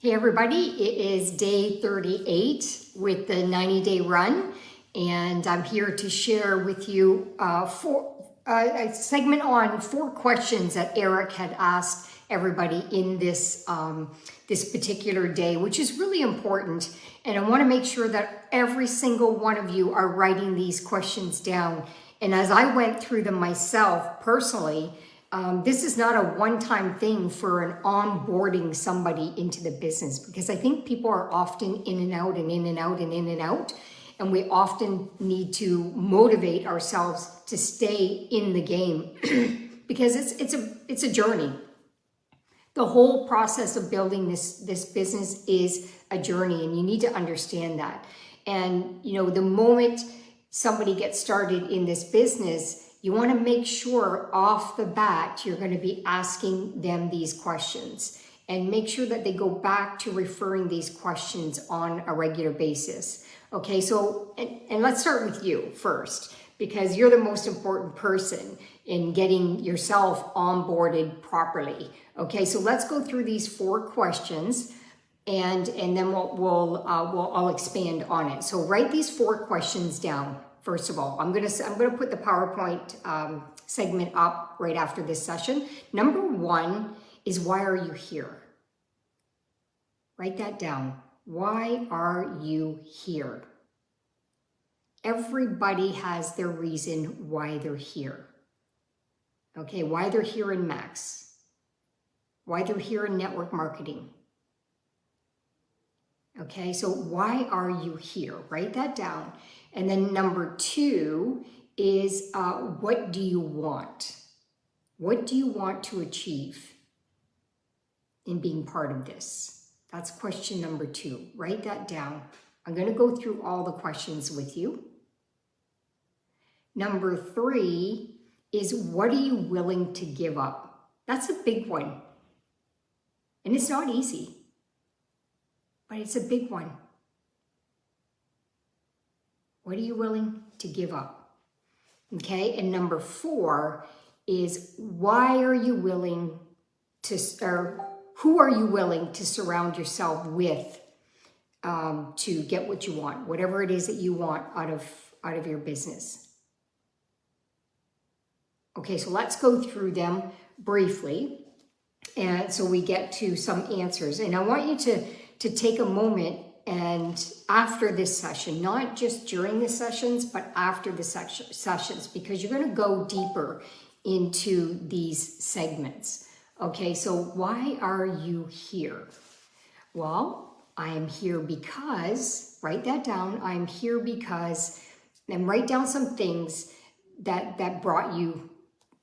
Hey everybody, it is day 38 with the 90-day run, and I'm here to share with you a segment on 4 questions that Eric had asked everybody in this particular day, which is really important. And I want to make sure that every single one of you are writing these questions down. And as I went through them myself personally, this is not a one-time thing for an onboarding somebody into the business, because I think people are often in and out and in and out and in and out. And we often need to motivate ourselves to stay in the game because it's a journey. The whole process of building this business is a journey, and you need to understand that. And you know, the moment somebody gets started in this business, you want to make sure off the bat you're going to be asking them these questions, and make sure that they go back to referring these questions on a regular basis. Okay, so and let's start with you first, because you're the most important person in getting yourself onboarded properly. Okay, so let's go through these 4 questions, and then I'll expand on it. So write these 4 questions down. First of all, I'm gonna put the PowerPoint segment up right after this session. Number 1 is, why are you here? Write that down. Why are you here? Everybody has their reason why they're here. Okay, why they're here in Max, why they're here in network marketing. Okay, so why are you here? Write that down. And then number 2 is, what do you want? What do you want to achieve in being part of this? That's question number 2. Write that down. I'm going to go through all the questions with you. Number 3 is, what are you willing to give up? That's a big one. And it's not easy, but it's a big one. What are you willing to give up? Okay, and number 4 is, why are you willing to, or who are you willing to surround yourself with to get what you want, whatever it is that you want out of your business. Okay, so let's go through them briefly, and so we get to some answers. And I want you to take a moment, and after this session, not just during the sessions, but after the sessions, because you're going to go deeper into these segments. Okay, so why are you here? Well, I am here because, write that down, I am here because, and write down some things that brought you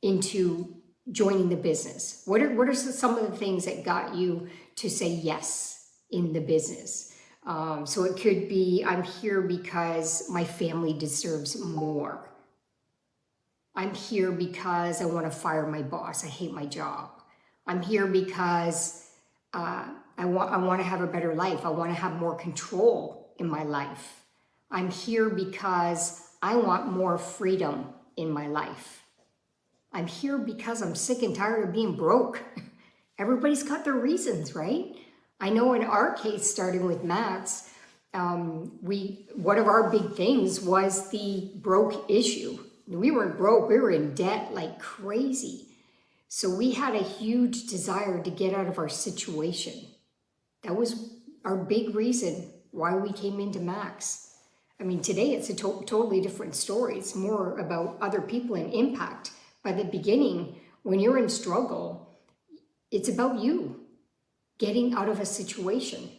into joining the business. What are some of the things that got you to say yes in the business? So it could be, I'm here because my family deserves more. I'm here because I want to fire my boss. I hate my job. I'm here because I want to have a better life. I want to have more control in my life. I'm here because I want more freedom in my life. I'm here because I'm sick and tired of being broke. Everybody's got their reasons, right? I know in our case, starting with Max, one of our big things was the broke issue. We weren't broke, we were in debt like crazy. So we had a huge desire to get out of our situation. That was our big reason why we came into Max. I mean, today it's a totally different story. It's more about other people and impact. By the beginning, when you're in struggle, it's about you getting out of a situation.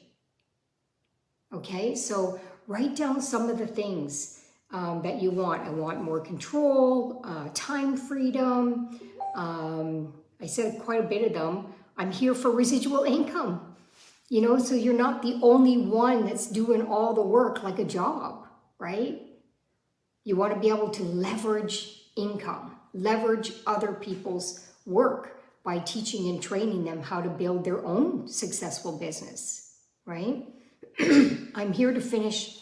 Okay, so write down some of the things that you want. I want more control, time freedom. I said quite a bit of them. I'm here for residual income. You know, so you're not the only one that's doing all the work like a job, right? You want to be able to leverage income, leverage other people's work by teaching and training them how to build their own successful business, right? I'm here to finish.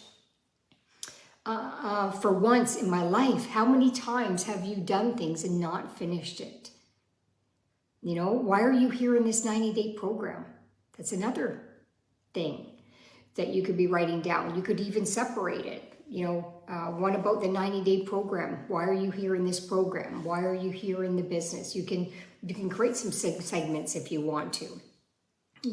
For once in my life, how many times have you done things and not finished it? You know, why are you here in this 90-day program? That's another thing that you could be writing down. You could even separate it. One about the 90-day program. Why are you here in this program? Why are you here in the business? You can create some segments if you want to.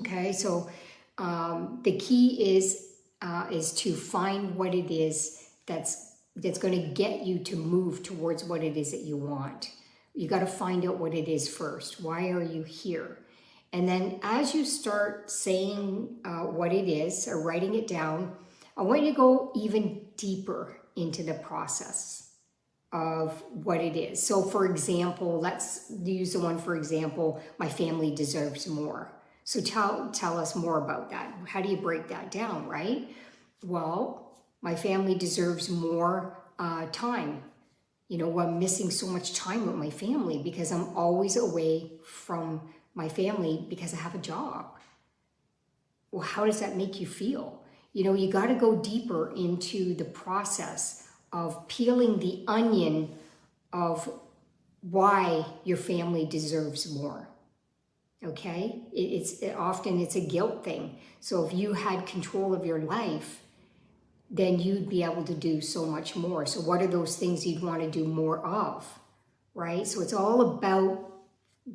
Okay, so the key is to find what it is that's going to get you to move towards what it is that you want. You got to find out what it is first. Why are you here? And then as you start saying what it is or writing it down, I want you to go even deeper into the process of what it is. So for example, let's use the one, for example, my family deserves more. So tell us more about that. How do you break that down, right? Well, my family deserves more time. I'm missing so much time with my family because I'm always away from my family because I have a job. Well, how does that make you feel? You got to go deeper into the process of peeling the onion of why your family deserves more. Okay? Often it's a guilt thing. So if you had control of your life, then you'd be able to do so much more. So what are those things you'd want to do more of, right? So it's all about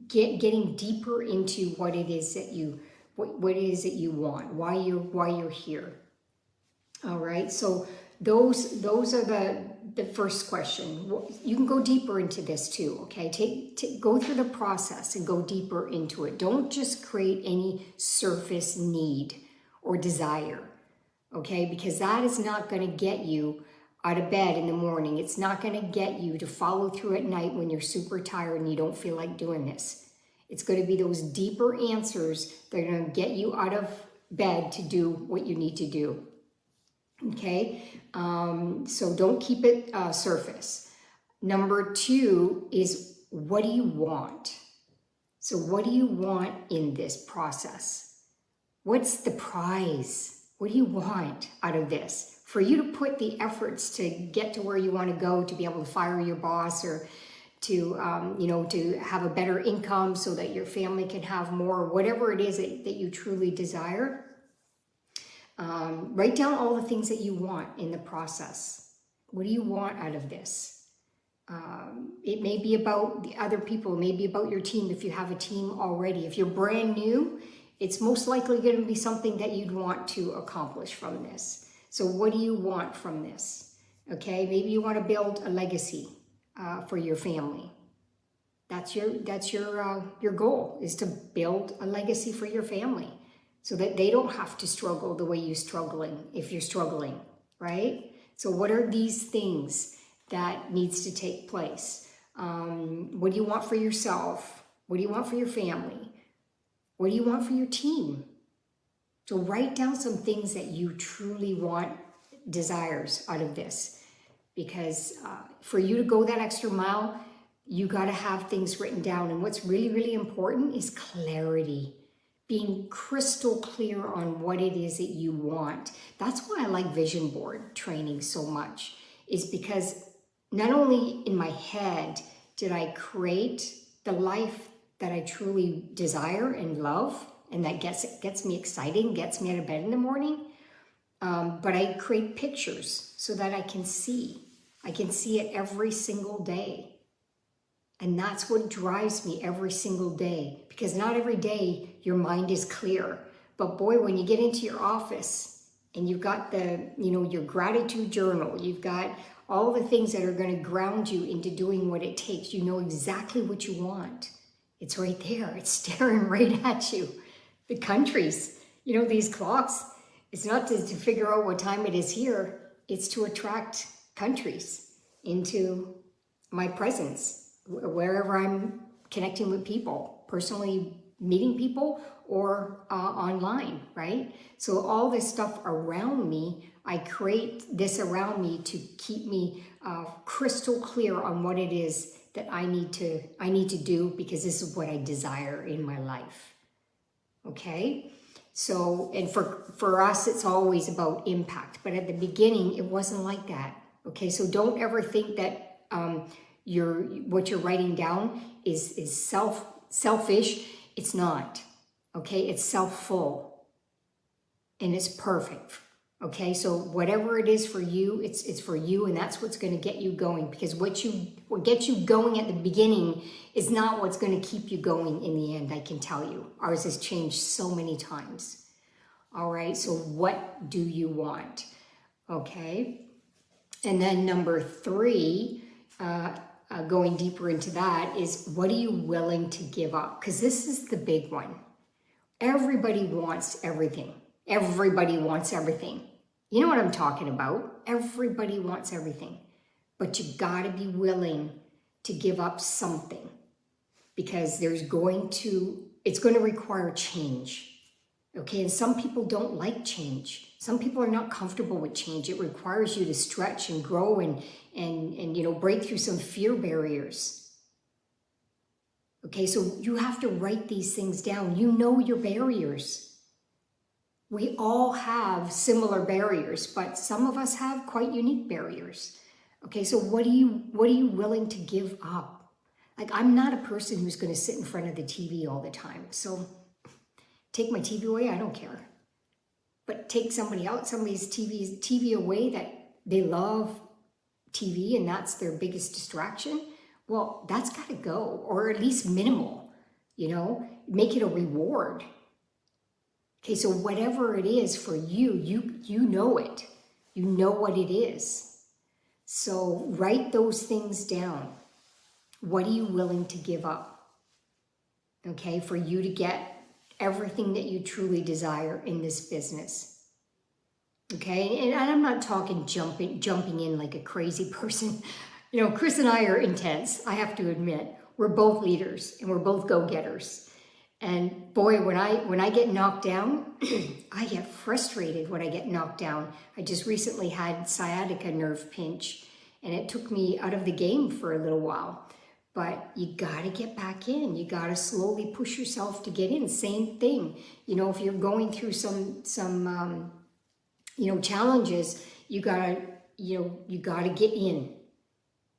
getting deeper into what it is that you want, why you're here. All right. So those are the first question. You can go deeper into this too. Okay. Go through the process and go deeper into it. Don't just create any surface need or desire. Okay, because that is not going to get you out of bed in the morning. It's not going to get you to follow through at night when you're super tired and you don't feel like doing this. It's going to be those deeper answers that are going to get you out of bed to do what you need to do. Okay, so don't keep it surface. Number 2 is, what do you want? So what do you want in this process? What's the prize? What do you want out of this? For you to put the efforts to get to where you want to go, to be able to fire your boss, or to to have a better income so that your family can have more, whatever it is that you truly desire. Write down all the things that you want in the process. What do you want out of this? It may be about the other people, it may be about your team if you have a team already. If you're brand new, it's most likely going to be something that you'd want to accomplish from this. So what do you want from this? Okay, maybe you want to build a legacy for your family. That's your goal, is to build a legacy for your family so that they don't have to struggle the way you're struggling if you're struggling, right? So what are these things that needs to take place? What do you want for yourself? What do you want for your family? What do you want for your team? So write down some things that you truly want, desires out of this. Because for you to go that extra mile, you got to have things written down. And what's really, really important is clarity. Being crystal clear on what it is that you want. That's why I like vision board training so much, is because not only in my head did I create the life that I truly desire and love, and that gets me exciting, gets me out of bed in the morning, but I create pictures so that I can see. I can see it every single day. And that's what drives me every single day, because not every day your mind is clear. But boy, when you get into your office and you've got your gratitude journal, you've got all the things that are going to ground you into doing what it takes. You know exactly what you want. It's right there. It's staring right at you. The countries, these clocks, it's not to figure out what time it is here. It's to attract countries into my presence, wherever I'm connecting with people, personally meeting people or online, right? So all this stuff around me, I create this around me to keep me crystal clear on what it is that I need to do, because this is what I desire in my life. Okay? So, and for us, it's always about impact. But at the beginning, it wasn't like that. Okay? So don't ever think that what you're writing down is selfish. It's not. Okay? It's self-full. and it's perfect. Okay, so whatever it is for you, it's for you, and that's what's going to get you going, because what gets you going at the beginning is not what's going to keep you going in the end, I can tell you. Ours has changed so many times. All right, so what do you want? Okay, and then number 3, going deeper into that, is what are you willing to give up? Because this is the big one. Everybody wants everything. Everybody wants everything. You know what I'm talking about. Everybody wants everything. But you gotta be willing to give up something, because it's going to require change. Okay, and some people don't like change. Some people are not comfortable with change. It requires you to stretch and grow and break through some fear barriers. Okay, so you have to write these things down. You know your barriers. We all have similar barriers, but some of us have quite unique barriers. Okay, so what are you willing to give up? Like, I'm not a person who's going to sit in front of the TV all the time. So take my TV away, I don't care. But take somebody's TV away that they love TV and that's their biggest distraction. Well, that's got to go, or at least minimal, make it a reward. Okay, so whatever it is for you, you know it. You know what it is. So write those things down. What are you willing to give up? Okay, for you to get everything that you truly desire in this business. Okay, and I'm not talking jumping in like a crazy person. Chris and I are intense, I have to admit. We're both leaders and we're both go-getters. And boy, when I get knocked down, I get frustrated when I get knocked down. I just recently had sciatica nerve pinch, and it took me out of the game for a little while. But you got to get back in. You got to slowly push yourself to get in. Same thing. If you're going through some challenges, you got to get in.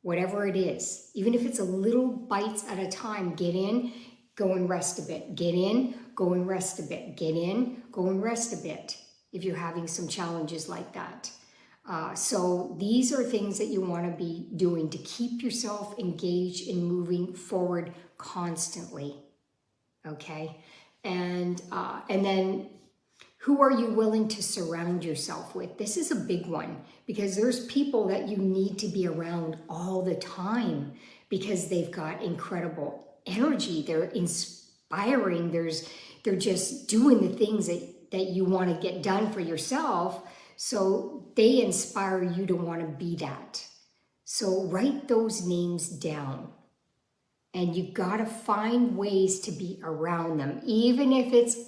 Whatever it is, even if it's a little bites at a time, get in. Go and rest a bit. Get in, go and rest a bit. Get in, go and rest a bit if you're having some challenges like that. So these are things that you want to be doing to keep yourself engaged in moving forward constantly. Okay? And then who are you willing to surround yourself with? This is a big one, because there's people that you need to be around all the time because they've got incredible energy. They're inspiring. They're just doing the things that you want to get done for yourself. So they inspire you to want to be that. So write those names down. And you got to find ways to be around them, even if it's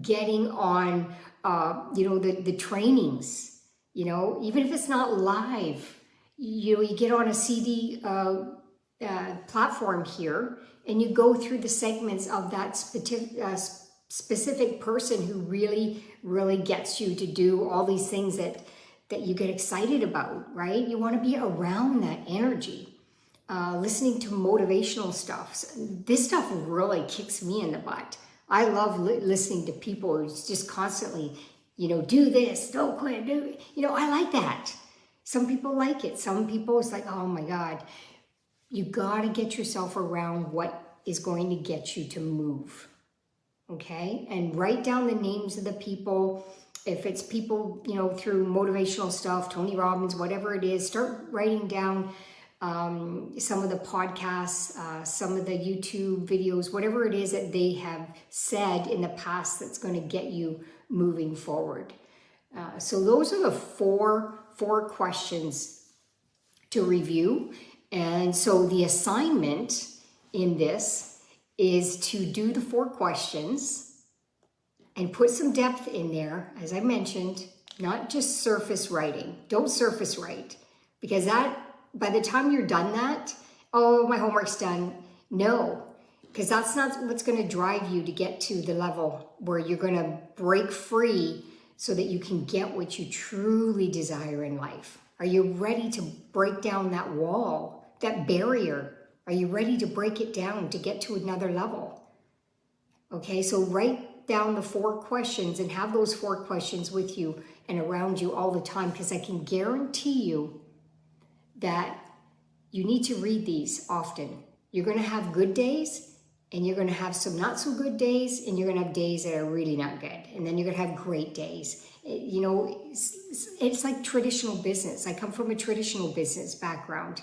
getting on, the trainings, even if it's not live. You get on a CD platform here, and you go through the segments of that specific person who really, really gets you to do all these things that you get excited about, right? You want to be around that energy. Listening to motivational stuff. This stuff really kicks me in the butt. I love listening to people who's just constantly, do this, don't quit, do it. I like that. Some people like it. Some people, it's like, oh my God. You got to get yourself around what is going to get you to move, okay? And write down the names of the people. If it's people, through motivational stuff, Tony Robbins, whatever it is, start writing down some of the podcasts, some of the YouTube videos, whatever it is that they have said in the past that's going to get you moving forward. So those are the four questions to review. And so the assignment in this is to do the 4 questions and put some depth in there, as I mentioned, not just surface writing. Don't surface write, because that, by the time you're done that, oh, my homework's done. No, because that's not what's going to drive you to get to the level where you're going to break free so that you can get what you truly desire in life. Are you ready to break down that wall, that barrier? Are you ready to break it down to get to another level? Okay, so write down the 4 questions and have those 4 questions with you and around you all the time, because I can guarantee you that you need to read these often. You're going to have good days, and you're going to have some not so good days, and you're going to have days that are really not good, and then you're going to have great days. You know, it's like traditional business. I come from a traditional business background.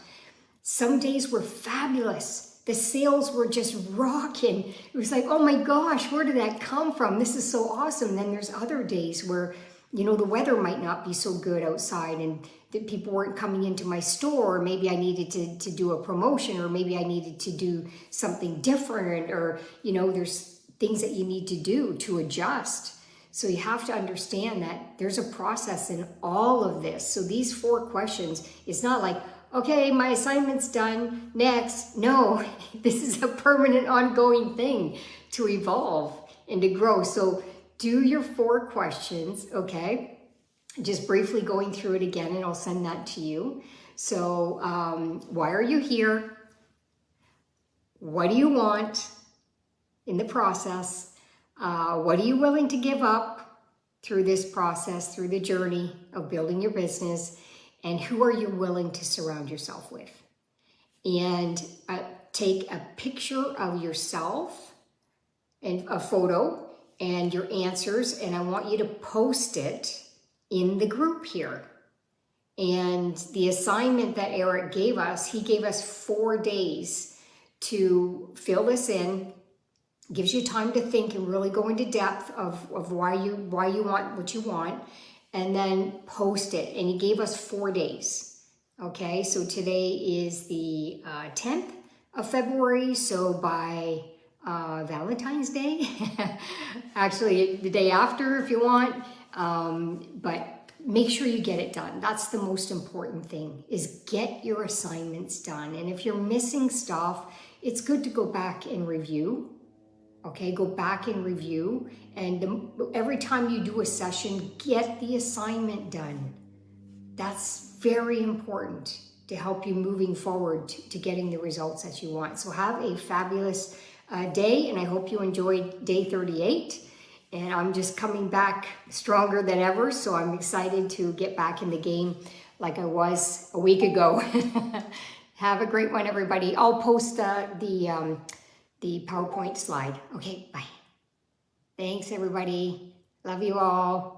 Some days were fabulous. The sales were just rocking. It was like, oh my gosh, where did that come from? This is so awesome. Then there's other days where, you know, the weather might not be so good outside, and that people weren't coming into my store, or maybe I needed to do a promotion, or maybe I needed to do something different, or, you know, there's things that you need to do to adjust. So you have to understand that there's a process in all of this. So these 4 questions, it's not like, okay, my assignment's done, next. No, this is a permanent ongoing thing to evolve and to grow. So do your 4 questions, okay? Just briefly going through it again, and I'll send that to you. So why are you here? What do you want in the process? What are you willing to give up through this process, through the journey of building your business? And who are you willing to surround yourself with? And take a picture of yourself and a photo and your answers, and I want you to post it in the group here. And the assignment that Eric gave us, he gave us 4 days to fill this in. Gives you time to think and really go into depth of why you want what you want, and then post it. And he gave us 4 days. Okay, so today is the 10th of February, so by Valentine's Day, actually the day after if you want, but make sure you get it done. That's the most important thing, is get your assignments done. And if you're missing stuff, it's good to go back and review. Okay, go back and review, and every time you do a session, get the assignment done. That's very important to help you moving forward to getting the results that you want. So have a fabulous day, and I hope you enjoyed day 38. And I'm just coming back stronger than ever, so I'm excited to get back in the game like I was a week ago. Have a great one, everybody. I'll post the PowerPoint slide. Okay, bye. Thanks, everybody. Love you all.